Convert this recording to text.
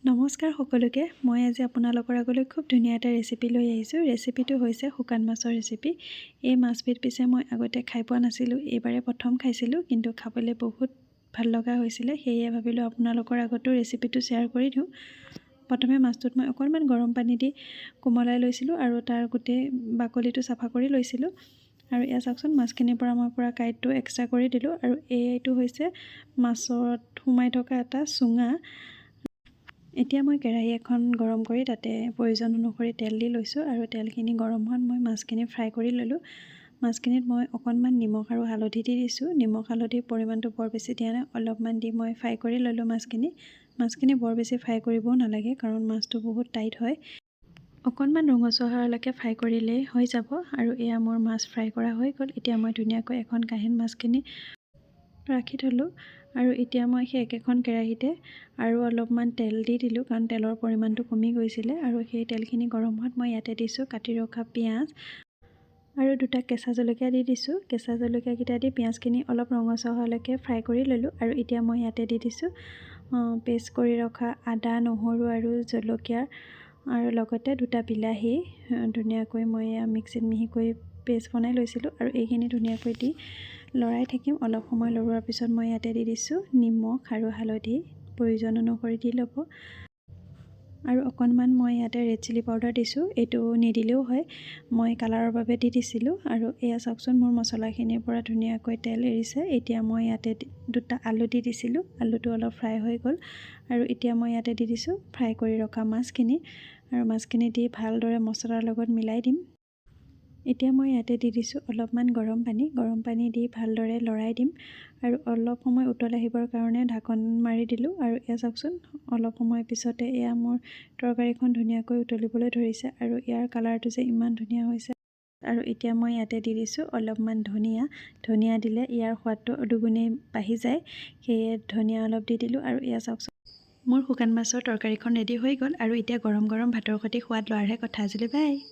নমস্কাৰ সকলোকে। মই আজি আপোনালোকৰ আগলৈ খুব ধুনীয়া এটা ৰেচিপি লৈ আহিছোঁ। ৰেচিপিটো হৈছে শুকান মাছৰ ৰেচিপি। এই মাছবিধ পিছে মই আগতে খাই পোৱা নাছিলোঁ। এইবাৰে প্ৰথম খাইছিলোঁ, কিন্তু খাবলৈ বহুত ভাল লগা হৈছিলে। সেয়ে ভাবিলোঁ আপোনালোকৰ আগতো ৰেচিপিটো শ্বেয়াৰ কৰি দিওঁ। প্ৰথমে মাছটোত মই অকণমান গৰম পানী দি কোমলাই লৈছিলোঁ আৰু তাৰ গোটেই বাকলিটো চাফা কৰি লৈছিলোঁ। আৰু এয়া চাওকচোন, মাছখিনিৰ পৰা মই পুৰা কাঁইটটো এক্সট্ৰা কৰি দিলোঁ। আৰু এইটো হৈছে মাছত সোমাই থকা এটা চুঙা। এতিয়া মই কেৰাহী এখন গৰম কৰি তাতে প্ৰয়োজন অনুসৰি তেল দি লৈছোঁ আৰু তেলখিনি গৰম হোৱাত মই মাছখিনি ফ্ৰাই কৰি ল'লোঁ। মাছখিনিত মই অকণমান নিমখ আৰু হালধি দি দিছোঁ। নিমখ হালধিৰ পৰিমাণটো বৰ বেছি দিয়া নাই, অলপমান দি মই ফ্ৰাই কৰি ল'লোঁ মাছখিনি বৰ বেছি ফ্ৰাই কৰিবও নালাগে, কাৰণ মাছটো বহুত টাইট হয়। অকণমান ৰঙচুৱা হোৱালৈকে ফ্ৰাই কৰিলেই হৈ যাব। আৰু এয়া মোৰ মাছ ফ্ৰাই কৰা হৈ গ'ল। এতিয়া মই ধুনীয়াকৈ এখন কাঁহীত মাছখিনি ৰাখি থ'লোঁ। আৰু এতিয়া মই সেই একেখন কেৰাহীতে আৰু অলপমান তেল দি দিলোঁ, কাৰণ তেলৰ পৰিমাণটো কমি গৈছিলে। আৰু সেই তেলখিনি গৰম হোৱাত মই ইয়াতে দিছোঁ কাটি ৰখা পিঁয়াজ আৰু দুটা কেঁচা জলকীয়া দি দিছোঁ। কেঁচা জলকীয়াকেইটা দি পিঁয়াজখিনি অলপ ৰঙচুৱা হোৱালৈকে ফ্ৰাই কৰি ল'লোঁ। আৰু এতিয়া মই ইয়াতে দি দিছোঁ পেষ্ট কৰি ৰখা আদা, নহৰু আৰু জলকীয়া, আৰু লগতে দুটা বিলাহী ধুনীয়াকৈ মই মিক্সিত মিহিকৈ পেষ্ট বনাই লৈছিলোঁ। আৰু এইখিনি ধুনীয়াকৈ দি লৰাই থাকিম। অলপ সময় লৰোৱাৰ পিছত মই ইয়াতে দি দিছোঁ নিমখ আৰু হালধি, প্ৰয়োজন অনুসৰি দি ল'ব। আৰু অকণমান মই ইয়াতে ৰেড চিলি পাউডাৰ দিছোঁ। এইটো নিদিলেও হয়, মই কালাৰৰ বাবে দি দিছিলোঁ। আৰু এয়া চাওকচোন, মোৰ মছলাখিনিৰ পৰা ধুনীয়াকৈ তেল এৰিছে। এতিয়া মই ইয়াতে দুটা আলু দি দিছিলোঁ। আলুটো অলপ ফ্ৰাই হৈ গ'ল। আৰু এতিয়া মই ইয়াতে দি দিছোঁ ফ্ৰাই কৰি ৰখা মাছখিনি। আৰু মাছখিনি দি ভালদৰে মছলাৰ লগত মিলাই দিম। এতিয়া মই ইয়াতে দি দিছোঁ অলপমান গৰম পানী দি ভালদৰে লৰাই দিম। আৰু অলপ সময় উতল আহিবৰ কাৰণে ঢাকন মাৰি দিলোঁ। আৰু এয়া চাওকচোন, অলপ সময় পিছতে এয়া মোৰ তৰকাৰীখন ধুনীয়াকৈ উতলিবলৈ ধৰিছে। আৰু ইয়াৰ কালাৰটো যে ইমান ধুনীয়া হৈছে। আৰু এতিয়া মই ইয়াতে দি দিছোঁ অলপমান ধনিয়া দিলে ইয়াৰ সোৱাদটো দুগুণেই বাঢ়ি যায়, সেয়ে ধনিয়া অলপ দি দিলোঁ। আৰু এয়া চাওকচোন, মোৰ শুকান মাছৰ তৰকাৰীখন ৰেডি হৈ গ'ল। আৰু এতিয়া গৰম গৰম ভাতৰ সৈতে সোৱাদ লোৱাৰহে কথা। আজিলৈ বাই।